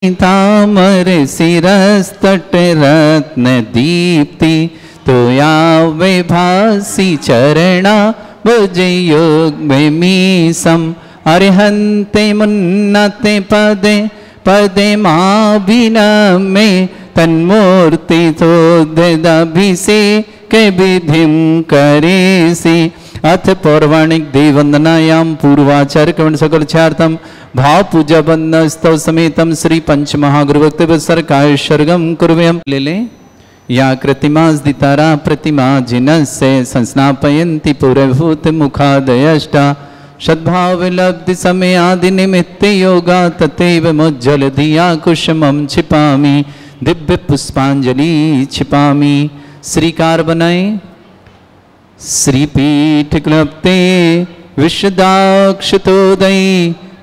तामर शिरस्तट रत्न दीप्ति तोया विभासी चरणा भुजयोग मीसम अरिहंते मुन्नते पदे पदे माभिनमे तन्मूर्ति तोदभिषेक विधिं करेसि। अथ पौराणिक देववंदनायां पूर्वाचार्य कवण सकलचार्थम भाव पूजा बंद स्तव समेतम श्री पंच महागुरु वक्तव्य सरकार सर्गम कुर्वयम। ले लें या कृतिमास्दितारा प्रतिमा जिनस्य संस्नापयन्ति पुरभूत मुखादयष्टा सद्भाव लब्धि समय आदि निमित्त योगा तथैव मुज्जल धिया कुसुमं छिपामि दिव्य पुष्पांजलि छिपामि। श्रीकार बनाए श्रीपीठ क्लप्ते विशदाक्षतोदयी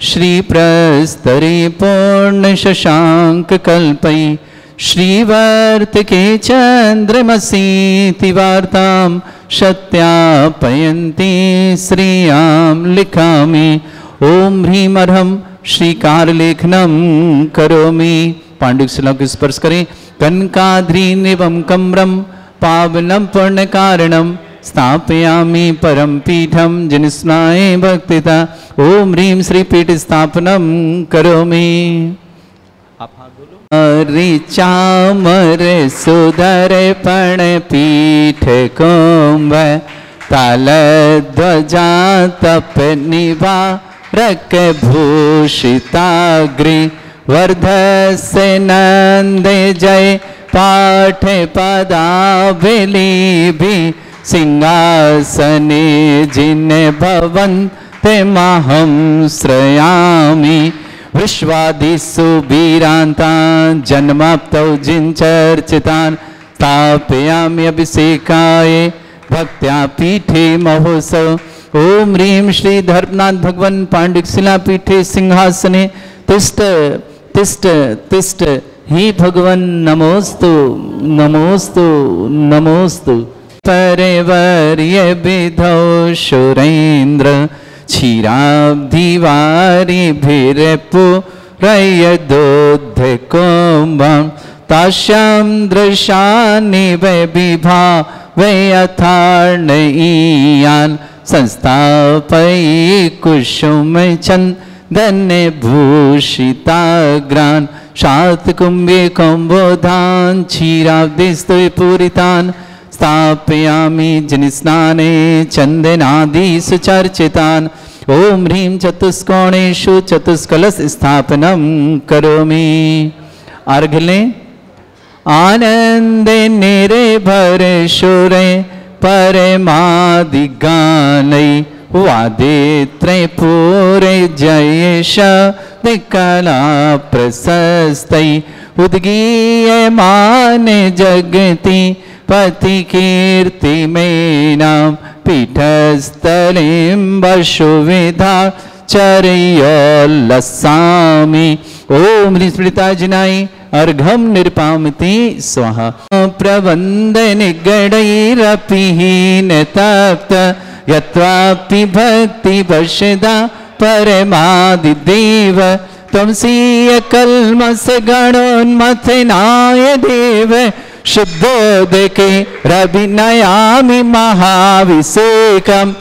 श्री प्रस्तरे पूर्ण शशांक कल्पई श्रीवर्त के चंद्रमसीति वार्तां सत्यापयन्ति श्रियां लिखामि। ओम ह्रीं अर्हं श्रीकार लेखनम करोमि। पांडुक शिला को स्पर्श करें। कनकाद्रीनिवं कम्रं पावनं पुण्य कारणं स्थापयामि परम पीठम जिनस्नाय भक्तिता। ओम ह्रीं श्री पीठ स्थापनम करोमि। ऋचामर सुदर्पण पीठ कुंभ तालध्वजा तप निवारक भूषिताग्रे वर्धस्य नंद जय पाठ पदावली सिंहासने जिन भवन्ते महं श्रयामि। विश्वादिषु वीरान्तान् जन्माप्तौ जिनचर्चितान् स्थापयामि अभिषेकाय भक्त्या पीठे महोत्सव। ओम ह्रीं श्री धर्मनाथ भगवान पांडुक शिला पीठे सिंहासने तिष्ठ तिष्ठ तिष्ठ हे भगवान नमोस्तु नमोस्तु नमोस्तु। परिवर्य विधौ सुरेन्द्र क्षीराब्धिवारिभिर्पुरयदोद्धकुम्भं तास्यां दृशानि वै विभा वै यथार्णयीयान् संस्थापयि कुसुमचन्दने भूषिताग्रान् शातकुम्भे कुम्भोधान् क्षीराब्धिस्तु पूरितान् स्थापयामि जिनस्नाने चंदनादिषु चर्चितान्। ओम ह्रीं चतुष्कोणेषु चतुष्कलश स्थापनं करोमि। अर्घ्य लें। आनंदे निर्भर सुरे परमादिगानै वादित्रे पूरे जयेश कला प्रशस्तै उद्गीयमान जगति पति कीर्ति में नाम पीठस्थलिं वसुविधा चर्योल्लसामि। ओम स्मृताजिनाय अर्घम निर्पामति स्वाहा। प्रबंध निगडैरपिहीन तप्त यत्वापि भक्ति वशदा परमादिदेव त्वमसीय कल्मष गणोन्मथनाय देव शुद्धोदके रविनयामि महाभिषेकम्।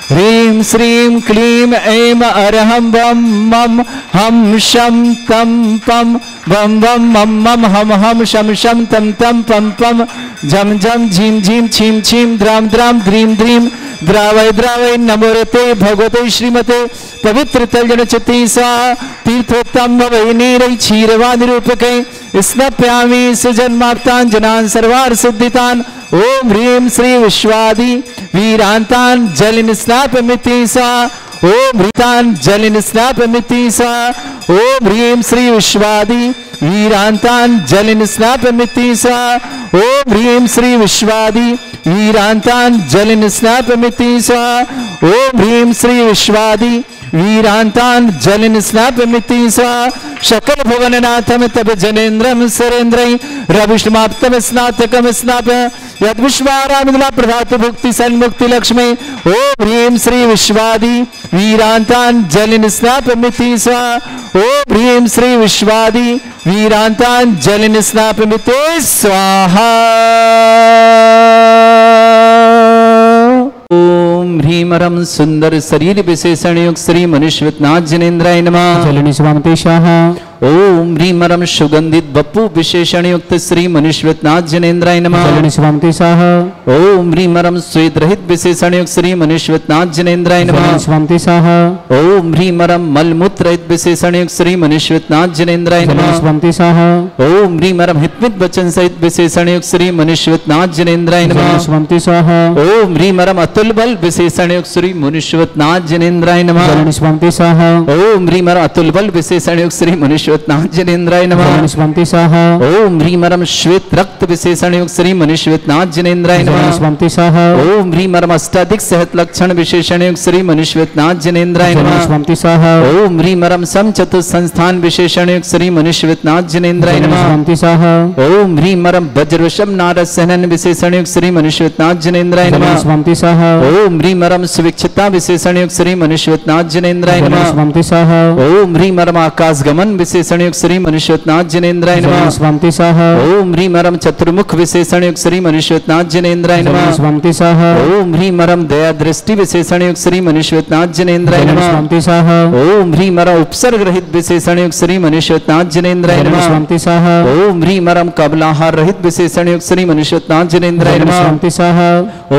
ह्रीं श्रीं क्लीं ऐं अरहं वं मं हम शं तं पं वं वं मं मं हम हम शं शं तं तं पं पं झं झं झीं झीं छीं छीं द्रां द्रां द्रीं द्रीं द्रावय द्रावय नमोरते भगवते श्रीमते पवित्र तलजन चित्ती स्वाहा। तीर्थोत्तम वै नीरै क्षीरवादिरूपकै स्नप्यामि सुजन्माप्तान् जनान् सर्वार्थ सिद्धितान्। ओम ह्रीं श्री विश्वादि वीरान्तान् जलिन स्नापमिति स्वाहा। ओम ह्रीतान् जलिन स्नापमिति स्वाहा। ओम ह्रीं श्री विश्वादि वीरान्तान् जलिन स्नापमिति स्वाहा। ओम ह्रीं श्री विश्वादि वीरान्तान् जलिन स्नापमिति स्वाहा। ओम ह्रीं श्री विश्वादि वीरांतान जलिन स्नापमिति स्वा शकल भुवननाथम तब जनेन्द्रम सरेन्द्रै रविष्माप्तम स्नातकम स्नाप यद विश्वारामिला प्रभात भुक्ति सन्मुक्ति लक्ष्मी ओम ह्रीं श्री विश्वादि वीरांतान जलिन स्नापमिति स्वा ओम ह्रीं श्री विश्वादि वीरांतान जलिन स्नापमिति स्वाहा ओम ह्रीमरम सुंदर शरीर विशेषण युक्त श्री मनुष्यनाथ जनेन्द्राय नमः जलनि स्वामते शाह ओम ह्रीमरम सुगंधित बप्पू विशेषण युक्त श्री मनुष्यनाथ जनेन्द्राय नमः जलनि स्वामते शाह ओम ह्रीमरम श्वेत रहित विशेषण युक्त श्री मनुष्यनाथ जनेन्द्राय नमः जलनि स्वामते शाह ओम ह्रीमरम मलमूत्र रहित विशेषण युक्त श्री मनुष्यनाथ जनेन्द्राय जलनि नमः स्वामते शाह ओम ह्रीमरम हितमित वचन सहित विशेषण युक्त श्री मनुष्यनाथ जनेन्द्राय जलनि नमः स्वामते शाह ओम ह्रीमरम अतुल बल विशेषण युक्त श्री मनुष्यनाथ जनेन्द्राय नमः जलनि स्वामते शाह ओम ह्रीमरम अतुल बल विशेषण युक्त श्री मनुष्यनाथ जनेन्द्राय नमः जलनि स्वामते शाह ओम ह्रीमरम श्वेत रक्त विशेषण युक्त श्री मनुष्यनाथ जनेन्द्राय जलनि नमः स्वामते शाह ओम ह्रीमरम अष्टाधिक सहत लक्षण विशेषण युक्त श्री मनुष्यनाथ जनेन्द्राय जलनि नमः स्वामते शाह ओम ह्रीमरम सम चतुर्थ संस्थान विशेषण युक्त श्री मनुष्यनाथ जनेन्द्राय जलनि नमः स्वामते शाह ओम ह्रीमरम वज्रवशम नारद सहनन विशेषण युक्त श्री मनुष्यनाथ जनेन्द्राय जलनि नमः स्वामते शाह ओम ह्रीमरम सुविक्षता विशेषण युक्त श्री मनुष्यनाथ जनेन्द्राय जलनि नमः स्वामते शाह ओम ह्रीमरम आकाश गमन विशेषण युक्त श्री मनुष्यनाथ जनेन्द्राय जलनि नमः स्वामते शाह ओम ह्रीमरम चतुर्मुख विशेषण युक्त श्री मनुष्यनाथ जनेन्द्राय जलनि नमः स्वामते शाह ओम ह्रीमरम दया दृष्टि विशेषण युक्त श्री मनुष्यनाथ जनेन्द्राय जलनि नमः स्वामते शाह ओम ह्रीमरम उपसर्ग रहित विशेषण युक्त श्री मनुष्यनाथ जनेन्द्राय जलनि नमः स्वामते शाह ओम ह्रीमरम कबलाहार रहित विशेषण युक्त श्री मनुष्यनाथ जनेन्द्राय जलनि नमः स्वामते शाह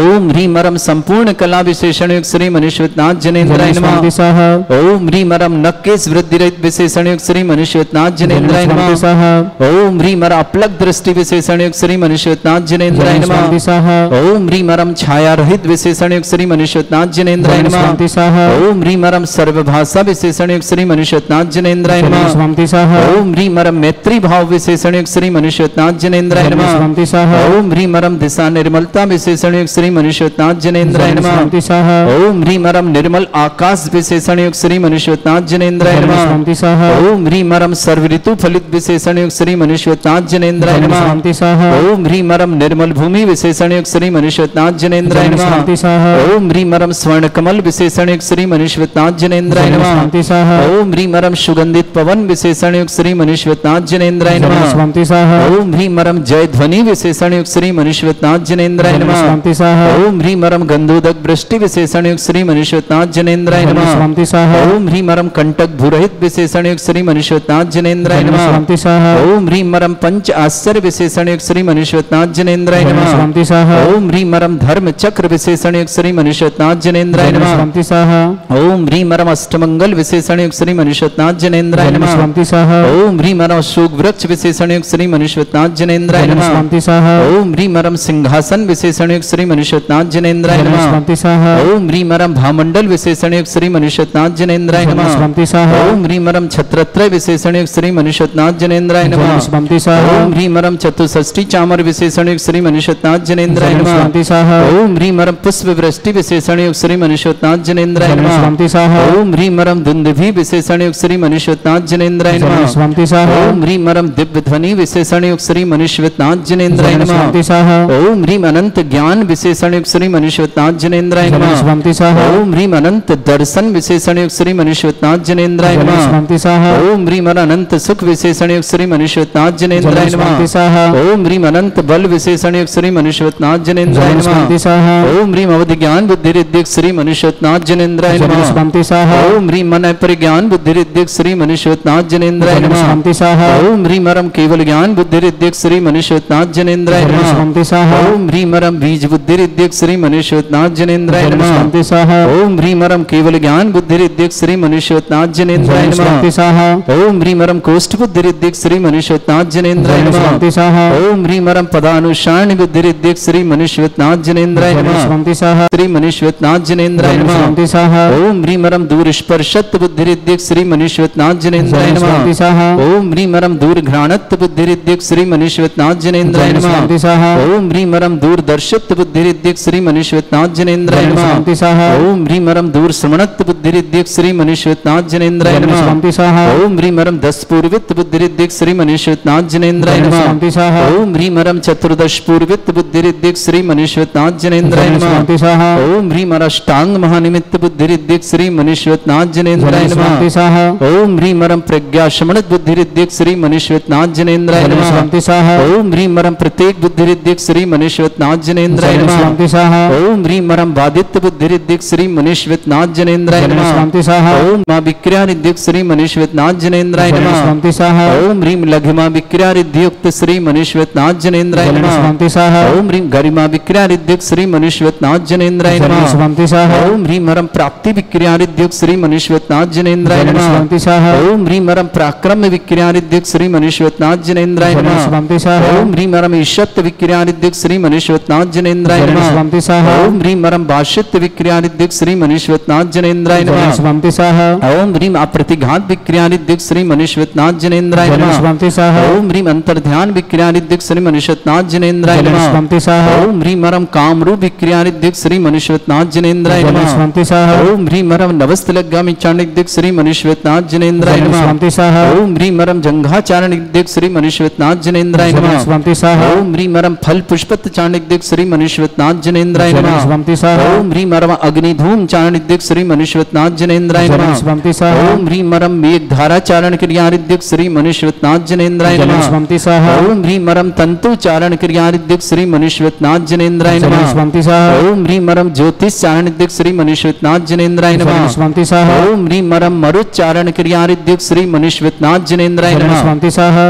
ओम ह्रीमरम संपूर्ण कला विशेषण युक्त श्री मनुष्यनाथ जनेन्द्राय जलनि नमः स्वामते शाह ओम ह्रीमरम नक्केश वृद्धि रहित विशेषण युक्त श्री मनुष्यनाथ जनेन्द्राय जलनि नमः स्वामते शाह ओम ह्रीमरम अपलक दृष्टि विशेषण युक्त श्री मनुष्यनाथ जनेन्द्राय जलनि स्वामते नमः शाह ओम ह्रीमरम छाया रहित विशेषण युक्त श्री मनुष्यनाथ जनेन्द्राय जलनि नमः स्वामते शाह ओम ह्रीमरम सर्वभाषा विशेषण युक्त श्री मनुष्यनाथ जनेन्द्राय जलनि नमः स्वामते शाह ओम ह्रीमरम मैत्री भाव विशेषण युक्त श्री मनुष्यनाथ जनेन्द्राय जलनि नमः स्वामते शाह ओम ह्रीमरम दिशा निर्मलता विशेषण युक्त श्री मनुष्यनाथ जनेन्द्राय जलनि नमः स्वामते शाह ओम ह्रीमरम निर्मल आकाश विशेषण युक्त श्री मनुष्यनाथ जनेन्द्राय जलनि नमः स्वामते शाह ओम ह्रीमरम सर्व ऋतु फलित विशेषण युक्त श्री मनुष्यनाथ जनेन्द्राय जलनि नमः स्वामते शाह ओम ह्रीमरम निर्मल भूमि विशेषण युक्त श्री मनुष्यनाथ जनेन्द्राय जलनि नमः स्वामते शाह ओम ह्रीमरम स्वर्ण कमल विशेषण युक्त श्री मनुष्यनाथ जनेन्द्राय जलनि नमः स्वामते शाह ओम ह्रीमरम सुगंधित पवन विशेषण युक्त श्री मनुष्यनाथ जनेन्द्राय जलनि नमः स्वामते शाह ओम ह्रीमरम जय ध्वनि विशेषण युक्त श्री मनुष्यनाथ जनेन्द्राय जलनि नमः स्वामते शाह ओम ह्रीमरम गंधोदक वृष्टि विशेषण युक्त श्री मनुष्यनाथ जनेन्द्राय जलनि नमः स्वामते शाह ओम ह्रीमरम कंटक भूरहित विशेषण युक्त श्री मनुष्यनाथ जनेन्द्राय जलनि नमः स्वामते शाह ओम ह्रीमरम पंच आश्चर्य विशेषण युक्त श्री मनुष्यनाथ जनेन्द्राय जलनि नमः स्वामते शाह ओम ह्रीमरम धर्म चक्र विशेषण युक्त श्री मनुष्यनाथ जनेन्द्राय जलनि नमः स्वामते शाह ओम ह्रीमरम अष्टमंगल विशेषण युक्त श्री मनुष्यनाथ जनेन्द्राय जलनि नमः स्वामते शाह ओम ह्रीमरम अशोक वृक्ष विशेषण युक्त श्री मनुष्यनाथ जनेन्द्राय जलनि नमः स्वामते शाह ओम ह्रीमरम सिंहासन विशेषण युक्त श्री मनुष्यनाथ जनेन्द्राय जलनि नमः स्वामते शाह ओम ह्रीमरम भामंडल विशेषण युक्त श्री मनुष्यनाथ जनेन्द्राय जलनि नमः स्वामते शाह ओम ह्रीमरम छत्रत्रय विशेषण युक्त श्री मनुष्यनाथ जनेन्द्राय नमः जलनि स्वामते शाह ओम ह्रीमरम चतुष्षष्टि चामर विशेषण युक्त श्री मनुष्यनाथ जनेन्द्राय जलनि नमः स्वामते शाह ओम ह्रीमरम पुष्प वृष्टि विशेषण युक्त श्री मनुष्यनाथ जनेन्द्राय जलनि नमः स्वामते शाह ओम ह्रीमरम दुंदुभि विशेषण युक्त श्री मनुष्यनाथ जनेन्द्राय जलनि नमः स्वामते शाह ओम ह्रीमरम दिव्य ध्वनि विशेषण युक्त श्री मनुष्यनाथ जनेन्द्राय जलनि नमः स्वामते शाह ओम ह्रीम अनंत ज्ञान विशेषण युक्त श्री मनुष्यनाथ जनेन्द्राय जलनि नमः स्वामते शाह ओम ह्रीम अनंत दर्शन विशेषण युक्त श्री मनुष्यनाथ जनेन्द्राय जलनि नमः स्वामते शाह ओम ह्रीम अनंत सुख विशेषण युक्त श्री मनुष्यनाथ जनेन्द्राय जलनि स्वामते नमः शाह ओम ह्रीम अनंत बल विशेषण युक्त श्री मनुष्यनाथ जनेन्द्राय जलनि स्वामते नमः शाह ओम ह्रीम अवधि ज्ञान बुद्धि रिद्धिक श्री मनुष्यनाथ जनेन्द्राय जलनि नमः स्वामते शाह ओम ह्रीम मन परिज्ञान बुद्धि रिद्धिक श्री मनुष्यनाथ जनेन्द्राय जलनि नमः स्वामते शाह ओम ह्रीमरम केवल ज्ञान बुद्धि रिद्धिक श्री मनुष्यनाथ जनेन्द्राय जलनि नमः स्वामते शाह ओम ह्रीमरम बीज बुद्धि रिद्धिक श्री मनुष्यनाथ जनेन्द्राय जलनि नमः स्वामते शाह ओम ह्रीमरम केवल ज्ञान बुद्धि रिद्धिक श्री मनुष्यनाथ जनेन्द्राय जलनि नमः स्वामते शाह ओम ओम ह्रीमरम कोष्ठ बुद्धिरिद्धिक श्री मनुष्यनाथ जनेन्द्राय नमः। स्वंति स्वाहा ओम ह्रीमरम पदानुसारणी बुद्धिरिद्धिक श्री मनुष्यनाथ जनेन्द्राय नमः। स्वंति स्वाहा श्री मनुष्यनाथ जनेन्द्राय नमः। स्वंति स्वाहा ओम ह्रीमरम दूर स्पर्शत बुद्धिरिद्धिक श्री मनुष्यनाथ जनेन्द्राय नमः। स्वंति स्वाहा ओम ह्रीमरम दूर घ्राणत बुद्धिरिद्धिक श्री मनुष्यनाथ जनेन्द्राय नमः। स्वंति स्वाहा ओम ह्रीमरम दूर दर्शित बुद्धिरिद्धिक श्री मनुष्यनाथ जनेन्द्राय नमः। स्वंति स्वाहा ओम ह्रीमरम दूर श्रवणत बुद्धिरिद्धिक श्री मनुष्यनाथ जनेन्द्राय नमः। स्वंति स्वाहा ओम ह्रीमरम दस पूर्वित बुद्धिरिद्धिक श्री मनुष्यनाथ जनेन्द्राय नमः। स्वंति स्वाहा ओम ह्रीमरम चतुर्दश पूर्वित बुद्धिरिद्धिक श्री मनुष्यनाथ जनेन्द्राय नमः। स्वंति स्वाहा ओम ह्रीमर अष्टांग महानिमित्त बुद्धिरिद्धिक श्री मनुष्यनाथ जनेन्द्राय नमः। स्वंति स्वाहा ओम ह्रीमरम प्रज्ञा शमनत बुद्धिरिद्धिक श्री मनुष्यनाथ जनेन्द्राय नमः। स्वंति स्वाहा ओम ह्रीमरम प्रत्येक बुद्धिरिद्धिक श्री मनुष्यनाथ जनेन्द्राय नमः। स्वंति स्वाहा ओम ह्रीमरम बादित्य बुद्धिरिद्धिक श्री मनुष्यनाथ जनेन्द्राय नमः। स्वंति स्वाहा ओम मां विक्रियारिद्धिक श्री मनुष्यनाथ जनेन्द्राय नमः। स्वंति स्वाहा ओम ह्रीम लघिमा विक्रियारिद्धियुक्त श्री मनुष्यनाथ जनेन्द्राय नमः। स्वंति स्वाहा ओम ह्रीम गरिमा विक्रियारिद्धिक श्री मनुष्यनाथ जनेन्द्राय नमः। स्वंति स्वाहा ओम ह्रीमरम प्राप्ति विक्रियारिद्धियुक्त श्री मनुष्यनाथ जनेन्द्राय नमः। स्वंति स्वाहा ओम ह्रीमरम पराक्रम विक्रियारिद्धिक श्री मनुष्यनाथ जनेन्द्राय नमः। स्वंति स्वाहा ओम ह्रीमरम ईशत विक्रियारिद्धिक श्री मनुष्यनाथ जनेन्द्राय नमः। स्वंति स्वाहा ओम ह्रीमरम भाष्यत विक्रियारिद्धिक श्री मनुष्यनाथ जनेन्द्राय नमः। स्वंति स्वाहा ओम ह्रीम अप्रतिघात विक्रियारिद्धिक श्री मनुष्यनाथ जनेन्द्राय नमः। स्वंति स्वाहा ओम ह्रीम अंतर्ध्यान विक्रियारिद्धिक श्री मनुष्यनाथ जनेन्द्राय नमः। स्वंति स्वाहा ओम ह्रीमरम कामरूप विक्रियारिद्धिक श्री मनुष्यनाथ जनेन्द्राय नमः। स्वंति स्वाहा ओम ह्रीमरम नवस्तलगामी चाणिक्यदिक श्री मनुष्यनाथ जनेन्द्राय नमः। स्वंति स्वाहा ओम ह्रीमरम जंघाचारणिक श्री मनुष्यनाथ जनेन्द्राय नमः। स्वंति स्वाहा ओम ह्रीमरम फल पुष्पत चाणिक्यदिक श्री मनुष्यनाथ जनेन्द्राय नमः। स्वंति स्वाहा ओम ह्रीमरम अग्निधूम चारणिक श्री मनुष्यनाथ जनेन्द्राय नमः। स्वंति स्वाहा ओम ह्रीमरम मेघधारा चारण क्रियारिद्धिक श्री मनुष्यनाथ जनेन्द्राय नमः। स्वंति स्वाहा ओम ह्रीमरम तंतु चारण क्रियारिद्धिक श्री मनुष्यनाथ जनेन्द्राय नमः। स्वंति स्वाहा ओम ह्रीमरम ज्योतिष चारणिक श्री मनुष्यनाथ जनेन्द्राय नमः। स्वंति स्वाहा ओम ह्रीमरम मरुच्चारण क्रियारिद्धिक श्री मनुष्यनाथ जनेन्द्राय नमः। स्वंति स्वाहा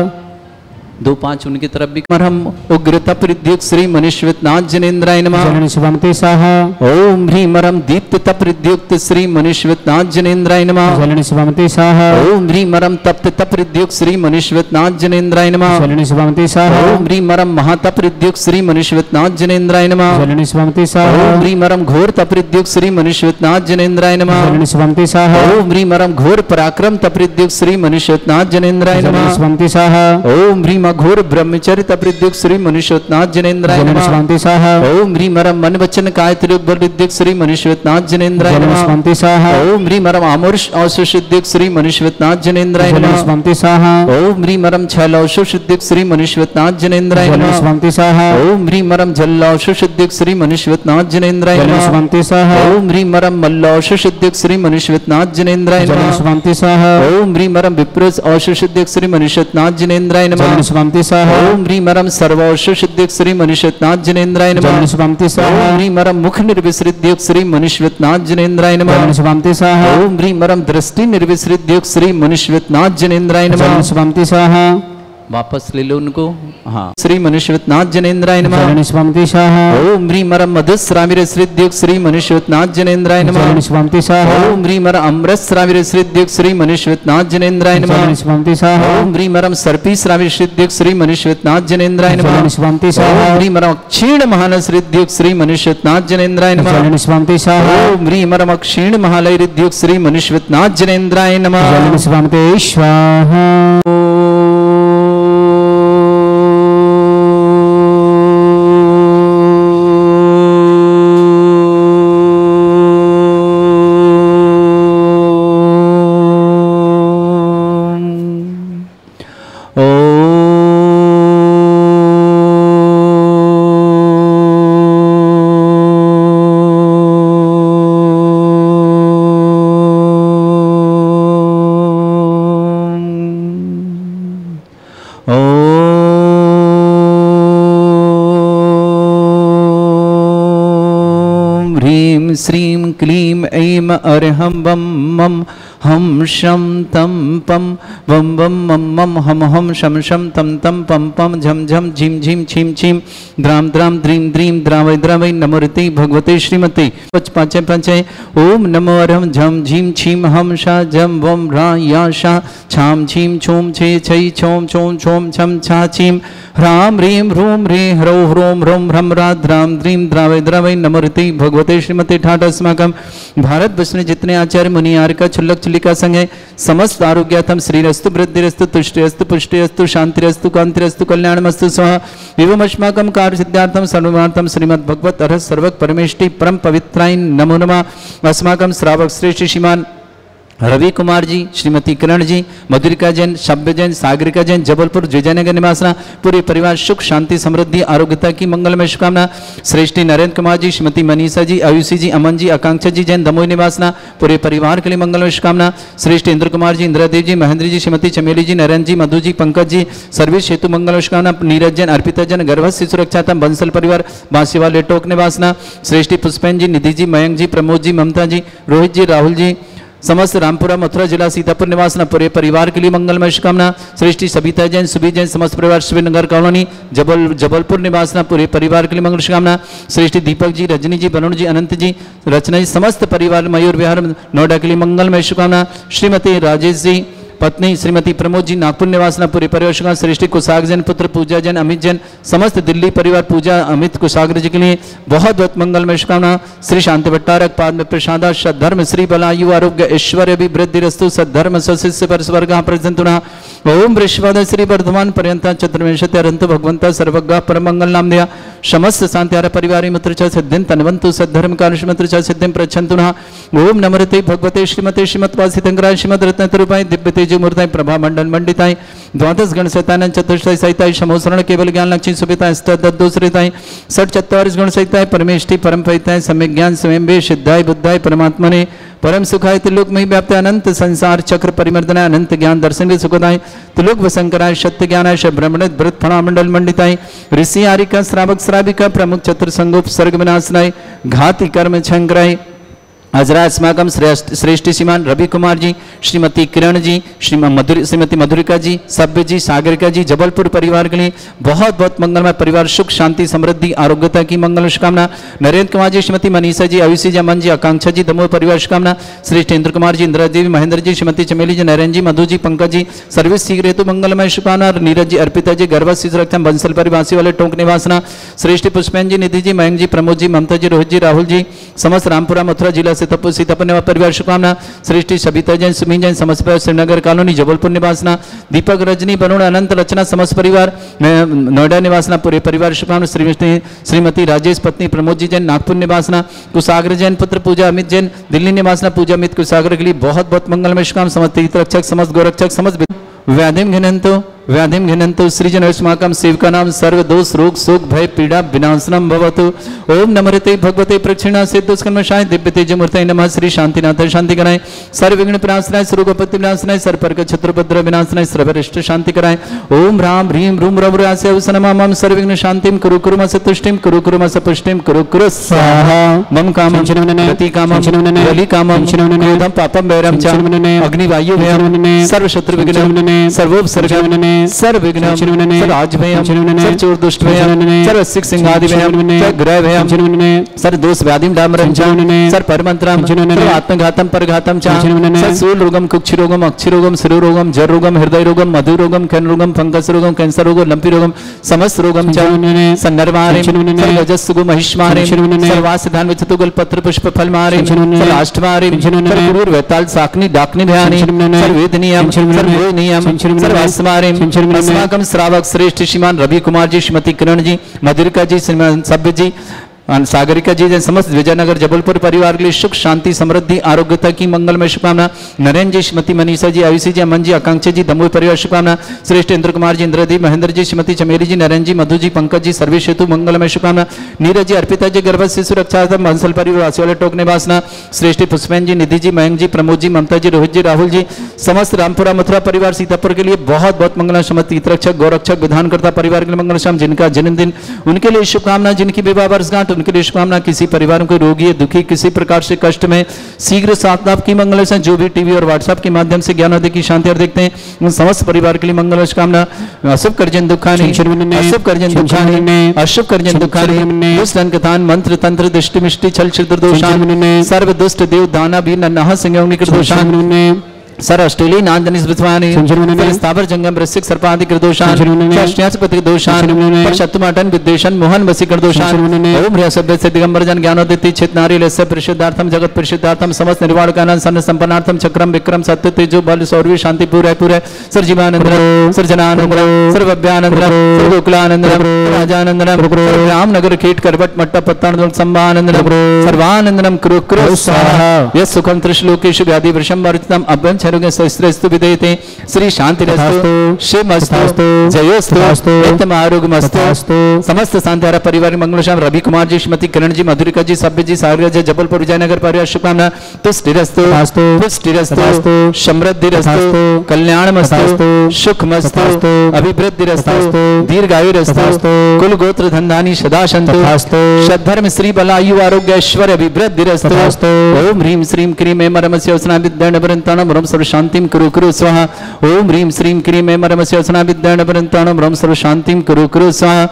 2-5 उनकी तरफ भी मरहम उग्रता प्रद्युक्त श्री मनुष्यनाथ जनेन्द्राय नमः। स्वंति स्वाहा ओम ह्रीमरम दीप्त प्रद्युक्त श्री मनुष्यनाथ जनेन्द्राय नमः। स्वंति स्वाहा ओम ह्रीमरम तप्त प्रद्युक्त श्री मनुष्यनाथ जनेन्द्राय नमः। स्वंति स्वाहा ओम ह्रीमरम महातप्रद्युक्त श्री मनुष्यनाथ जनेन्द्राय नमः। स्वंति स्वाहा ओम ह्रीमरम घोर तप्रद्युक्त श्री मनुष्यनाथ जनेन्द्राय नमः। स्वंति स्वाहा ओम ह्रीमरम घोर पराक्रम तप्रद्युक्त श्री मनुष्यनाथ जनेन्द्राय नमः। स्वंति स्वाहा ओम ह्रीम घोर ब्रह्मचर्य तप्रद्युक्त श्री मनुष्यनाथ जनेन्द्राय नमः। स्वंति स्वाहा ओम ह्रीमरम मन वचन काय त्रियुक्त श्री मनुष्यनाथ जनेन्द्राय नमः। स्वंति स्वाहा ओम ह्रीमरम आमुष औषुषिद्धिक श्री मनुष्यनाथ जनेन्द्राय नमः। स्वंति स्वाहा ओम ह्रीमरम छलौषुषिद्धिक श्री मनुष्यनाथ जनेन्द्राय नमः। स्वंति स्वाहा ओम ह्रीमरम जल्लौषुषिद्धिक श्री मनुष्यनाथ जनेन्द्राय नमः। स्वंति स्वाहा ओम ह्रीमरम मल्लौषुषिद्धिक श्री मनुष्यनाथ जनेन्द्राय नमः। स्वंति स्वाहा ओम ह्रीमरम विप्रोज औषुषिद्धिक श्री मनुष्यनाथ जनेन्द्राय नमः। स्वंति स्वाहा ओम ह्रीमरम सर्वौषुषिद्धिक श्री मनुष्यनाथ जनेन्द्राय नमः। स्वंति स्वाहा ओम ह्रीमरम मुख निर्विसृद्धिक श्री मनुष्यनाथ जनेन्द्राय नमः। स्वंति स्वाहा ओम ह्रीमरम दृष्टि निर्विसृद्धिक श्री मनुष्यनाथ जनेन्द्राय नमः। स्वंति स्वाहा वापस ले लो उनको। हाँ, श्री मनुष्यनाथ जनेन्द्राय नमः। स्वंति स्वाहा ओम ह्रीमरम मधुस्राविर श्रीद्युक्त श्री मनुष्यनाथ जनेन्द्राय नमः। स्वंति स्वाहा ओम ह्रीमरम अमृत श्राविर श्रीद्युक्त श्री मनुष्यनाथ जनेन्द्राय नमः। स्वंति स्वाहा ओम ह्रीमरम सर्पी श्राविर श्रीद्युक्त श्री मनुष्यनाथ जनेन्द्राय नमः। स्वंति ओम स्वाहा ह्रीमरम क्षीण महान श्रीद्युक्त श्री मनुष्यनाथ जनेन्द्राय नमः। स्वंति स्वाहा ओम ह्रीमरम क्षीण महालय हृद्युक्त श्री मनुष्यनाथ जनेन्द्राय नमः। स्वंति स्वाहा श्रीं क्लीं ऐं अरहं वं मं हम शम तम पम बम बम मम मम हम शम शम तम तम पम पम झम झम झिम झिम छिम छिम द्राम द्राम द्रीम द्रीम द्रावय द्रावय नमोरति भगवते श्रीमते पच पांचे पांचे ओम नमो अरहम झम झिम छिम हम शा जम वम रा या शा छाम छीम छोम छे छई छोम छोम छोम छम छा छीम ह्राम ह्रीम ह्रूम ह्री ह्रौ ह्रोम ह्रोम ह्रम रा द्राम द्रीम द्रावय द्रावय नमोरति भगवते श्रीमते ठाट अस्माकम भारत वर्ष में जितने आचार्य मुनि आर्का छुल्लक चुल्लिका संघ है समस्त आरोग्याथम श्रीरस्तु वृद्धिरस्तु तुष्टिरस्तु पुष्टिरस्तु शांतिरस्तु कांतिरस्तु कल्याणमस्तु स्वाहा एवं अस्माकं कार्य सिद्धार्थम सर्वार्थम श्रीमद् भगवत अर्हत सर्वक परमेष्टि परम पवित्राय नमो नमः अस्माकं श्रावक श्रेष्ठ श्रीमान रवि कुमार जी, श्रीमती किरण जी, मधुरिका जैन, शब्द जैन, सागरिका जैन, जबलपुर विजयनगर निवासना, पूरे परिवार सुख शांति समृद्धि आरोग्यता की मंगलमय शुभकामना। श्रेष्ठी नरेंद्र कुमार जी, श्रीमती मनीषा जी, आयुषी जी, अमन जी, आकांक्षा जी जैन दमोई निवासना, पूरे परिवार के लिए मंगलमय शुभकामना। श्रेष्ठ इंद्र कुमार जी, इंद्रदेव जी, महेंद्र जी, श्रीमती चमेली जी, नरेंद्र जी, मधु जी, पंकज जी, सर्विस हेतु मंगलमय शुभकामना। नीरज जैन, अर्पिता जैन, गर्भस्थ सुरक्षातम बंसल परिवार बांसीवाल टोक निवासना। श्रेष्ठी पुष्पेन जी, निधि जी, मयंक जी, प्रमोद जी, ममता जी, रोहित जी, राहुल जी, समस्त रामपुरा मथुरा जिला सीतापुर निवासना, पूरे परिवार के लिए मंगलमय शुभकामना। श्रेष्ठी सबिता जैन, सुबी जैन, समस्त परिवार शिवनगर कॉलोनी जबलपुर निवासना, पूरे परिवार के लिए मंगल शुभकामना। श्रेष्ठी दीपक जी, रजनी जी, वरुण जी, अनंत जी, रचना जी, समस्त परिवार मयूर विहार नोएडा के लिए मंगलमय शुभकामना। श्रीमती राजेश जी पत्नी श्रीमती प्रमोद जी, नागपुर निवासना, पूरे परिवार शुभकामना। श्रेष्ठी कुशाग जैन, पुत्र पूजा जैन, अमित जैन, समस्त दिल्ली परिवार पूजा अमित कुशाग्र जी के लिए बहुत बहुत मंगलमय शुभकामना। श्री शांति भट्टारक पाद में प्रसादा सद्धर्म श्री बलायु आरोग्य ऐश्वर्य विवृद्धिरस्तु सद्धर्म सशिष्य पर स्वर्ग प्रजंतुना ओम वृषवाद श्री वर्धमान पर्यंता चतुर्विंशति अरंत भगवंता सर्वज्ञ परमंगल नाम दिया समस्त शांत्यार परिवार मित्र च सिद्धिं तन्वन्तु सद्धर्म कालश मित्र च सिद्धिं प्रच्छन्तुना ओम नमरते भगवते श्रीमते श्रीमद्वासितंगराय श्रीमद् रत्नतरूपाय दिव्य तेज मूर्ताय प्रभा मंडल मंडिताय द्वादश गण सहिताय चतुष्टय सहिताय समोसरण केवल ज्ञान लक्ष्मी सुभिताय अष्टदोषरिताय षट चत्वारिश गुण सहिताय परमेष्टि परम फलिताय सम्यक ज्ञान स्वयं सिद्धाय बुद्धाय परमात्मने परम सुखाय त्रिलोक में व्याप्त अनंत संसार चक्र परिमर्दनाय अनंत ज्ञान दर्शन के सुखदाय त्रिलोक वसंकराय सत्य ज्ञानाय ब्रह्मण व्रत फणा मंडल मंडिताय ऋषि आरिका श्रावक श्राविका प्रमुख चतुर्संगोप सर्ग विनाशनाय घाति कर्म छंकराय हजरा अस्माकम श्रेष्ठ श्रीमान रवि कुमार जी, श्रीमती किरण जी, श्रीमती मधुरिका जी, सभ्य जी, सागरिका जी, जबलपुर परिवार के लिए बहुत बहुत मंगलमय परिवार सुख शांति समृद्धि आरोग्यता की मंगल शुभकामना। नरेंद्र कुमार जी, श्रीमती मनीषा जी, आयुषी जी, अमन जी, आकांक्षा जी दमोह परिवार शुभकामना। श्रेष्ठ इंद्र कुमार जी, इंदिरा देवी, महेंद्र जी, श्रीमती चमेली जी, नरेंद्र जी, मधु जी, पंकज जी, सर्विस शीघ्र हेतु मंगलमय शुभकामना। नीरज जी, अर्पिता जी, गर्भस्थ सुरक्षा बंसल परिवासी वाले टोंक निवासना। श्रेष्ठ पुष्पेन जी, निधि जी, मयंक जी, प्रमोद जी, ममता जी, रोहित जी, राहुल जी, समस्त रामपुरा मथुरा जिला सीतापुर परिवार शुभकामना। श्रेष्ठी सबिता जैन, सुमीन जैन, समस्त परिवार श्रीनगर कॉलोनी जबलपुर निवासना। दीपक रजनी वरुण अनंत रचना समस्त परिवार नोएडा निवासना, पूरे परिवार शुभकामना। श्रीमती राजेश पत्नी प्रमोद जी जैन, नागपुर निवासना। कुशाग्र जैन, पुत्र पूजा अमित जैन, दिल्ली निवासना। पूजा अमित कुशाग्र के लिए बहुत बहुत मंगलमय शुभकामना। समस्त हितरक्षक समस्त गोरक्षक समस्त व्याधिम घिनंतो सृजन अस्माकं सेवका नाम सर्व दोष रोग शोक भय पीड़ा विनाशनम भवतु। ओम नमरते भगवते प्रक्षिणा सिद्धस्कर्मशाय दिव्य तेज मूर्तये नमः। श्री शांतिनाथ शांति कराए सर्व विघ्न विनाशनाय सर्वोपत्ति विनाशनाय सर्वपर्क छत्रभद्र विनाशनाय सर्वरिष्ट शांति कराए। ओम राम ह्रीम रूम रवरास्य अवसनमं सर्व विघ्न शांतिं कुरु कुरु मस तुष्टिं कुरु कुरु मस पुष्टिं कुरु कुरु स्वाहा। मम कामं गति कामं बलि कामं क्रोधं पापं वैरं च अग्निवायु भयं सर्व शत्रु विघ्नं सर्वोपसर्ग सर्व विघ्न सर्व भयं सर्व चोर दुष्ट भयं सर्व सिख सिंहादि भयं सर्व ग्रह भयं सर्व दोष व्याधिं डामरं च सर्व परमंत्रं सर्व आत्मघातं परघातं च सर्व सूल रोगं कुक्षि रोगं अक्षि रोगं शिरो रोगं जर रोगं हृदय रोगं मधु रोगं कैन रोगं फंगस रोगं कैंसर रोगं लंपी रोगं समस्त रोगं च सन्नरमारे सर्व रजस्सुगु महिष्मारे सर्वासिधान विचतुगल पत्र पुष्प फल मारे सर्व अष्टमारे सर्व गुरुर वेताल साकनी डाकनी भयानी सर्व वेद नियम सर्व नियम सर्व अस्मारे अस्माकं श्रावक श्रेष्ठ श्रीमान रवि कुमार जी, श्रीमती किरण जी, मधुरिका जी, श्रीमान सभ्य जी, सागरिका जी जैन समस्त विजयनगर जबलपुर परिवार के लिए सुख शांति समृद्धि आरोग्यता की मंगलमय शुभकामना। नरेंद्र जी, श्रीमती मनीषा जी, आयुषी जी, अमन जी, आकांक्षा जी दमोह परिवार शुभकामना। श्रेष्ठ इंद्र कुमार जी, इंद्रदेव, महेंद्र जी, श्रीमती चमेली जी, नरेंद्र जी, मधु जी, पंकज जी, सर्विस हेतु मंगलमय शुभकामना। नीरज जी, अर्पिता जी, गर्भस्थ सुरक्षा बंसल परिवार वाले टोक निवासना। श्रेष्ठ पुष्पेन जी, निधि जी, मयंक जी, प्रमोद जी, ममता जी, रोहित जी, राहुल जी, समस्त रामपुरा मथुरा परिवार सीतापुर के लिए बहुत बहुत मंगल। समस्त हितरक्षक गौरक्षक विधानकर्ता परिवार के लिए मंगल शाम जिनका जन्मदिन उनके लिए शुभकामना। जिनकी विवाह वर्षगांठ उनके लिए शुभकामना। किसी परिवारों के रोगी है, दुखी, किसी प्रकार से कष्ट में शीघ्र साथ लाभ की मंगल से जो भी टीवी और व्हाट्सएप के माध्यम से ज्ञान आदि की शांति और देखते हैं उन समस्त परिवार के लिए मंगल शुभकामना। अशुभ कर्जन दुखानी, अशुभ कर्जन दुखानी, अशुभ कर्जन दुखानी, दुष्ट कथान मंत्र तंत्र दृष्टि मिष्टि छल छिद्र दोषान सर्व दुष्ट देव दाना भी नन्हा संयोग दोषान सर ऑस्ट्रेलिया नांदनी स्मृतवानी स्थावर जंगम वृश्चिक सर्पादि कृदोषान षष्ट्यास्पति दोषान शत्रुमाटन विद्वेषण मोहन वसी कृदोषान ओम ह्रय सभ्य से दिगंबर जन ज्ञानोदिति चित नारी लस्य परिशुद्धार्थम जगत परिशुद्धार्थम समस्त निर्वाण कानन सन संपन्नार्थम चक्रम विक्रम सत्य तेजो बल सौर्य शांति पूरे पूरे सर्जीवानंद सृजनानंद सर्वभ्यानंद सर्वोकुलानंद राजानंद राम नगर कीट करवट मट्टा पत्तान संभानंद सर्वानंदनम कुरु कुरु स्वाहा यस सुखम त्रिश्लोकेषु व्याधि वृषम वर्जितम अभ्यं चरुगे सहस्रस्तु विदेते श्री शांति रस्तु शिवमस्तु जयोस्तु नित्यम आरोग्यमस्तु समस्त शांतिहारा परिवार मंगलश्याम रवि कुमार जी, श्रीमती किरण जी, मधुरिका जी, सभ्य जी, सागर जी, जबलपुर विजयनगर परिवार शुभकामना। तुष्टिरस्तु पुष्टिरस्तु समृद्धिरस्तु कल्याणमस्तु सुखमस्तु अभिवृद्धिरस्तु दीर्घायुरस्तु कुल गोत्र धनधानी सदा सन्तु सद्धर्म श्री बलायु आरोग्य ऐश्वर्य अभिवृद्धिरस्तु ओम ह्रीं श्रीं क्रीं ऐं मरमस्य वसना विद्याणवरन्ताणं रं सर्व शांतिं कुरु कुरु स्वाहा ओम ह्रीं श्रीं क्रीं ऐं मरमस्य वसना विद्याणवरन्ताणं रं सर्व शांतिं कुरु कुरु स्वाहा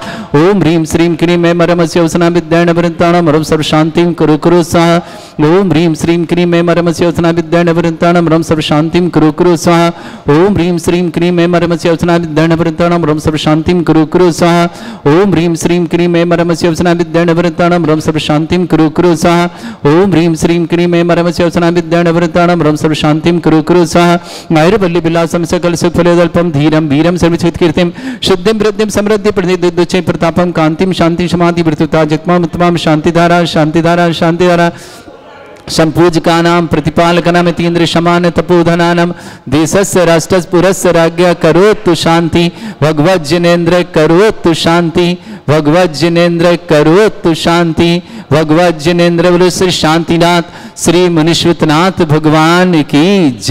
ओम ह्रीं श्रीं क्रीं ऐं मरमस्य वसना विद्याणवरन्ताणं रं सर्व शांतिं कुरु कुरु स्वाहा ओम ह्रीं श्रीं क्रीं ऐं मरमस्य वसना विद्याणवरन्ताणं रं सर्व शांतिं कुरु कुरु स्वाहा ओम ह्रीं श्रीं क्रीं ऐं मरमस्य वसना विद्याणवरन्ताणं रं सर्व शांतिं कुरु कुरु स्वाहा ओम ह्रीं श्रीं क्रीं ऐं मरमस्य वसना विद्याणवरन्ताणं रं सर्व शांतिं कुरु कुरु स्वाहा ओम ह्रीं श्रीं क्रीं ऐं मरमस्य वसना विद्याणवरन्ताणं रं सर्व शांतिं कुरु कुरु स्वाहा आयुर्वल्ली विलासम सकल सुखफलदल्पम धीरम वीरम सर्वचित कीर्तिम शुद्धिम वृद्धिम समृद्धि प्रतिदुच्चे प्रतापम कांतिम शांति समाधि वृत्तता जत्माम उत्तमाम शांतिधारा शांतिधारा शांतिधारा संपूजकानां प्रतिपालकानां तीन्द्र समान तपोधनानां देशस्य राष्ट्रस्य पुरस्य राज्ञ करोतु शांति भगवत जिनेन्द्र करोतु शांति भगवत जिनेन्द्र करोतु शांति भगवत जिनेन्द्र बोलो श्री शांतिनाथ श्री मुनीश्वरनाथ भगवान की जय।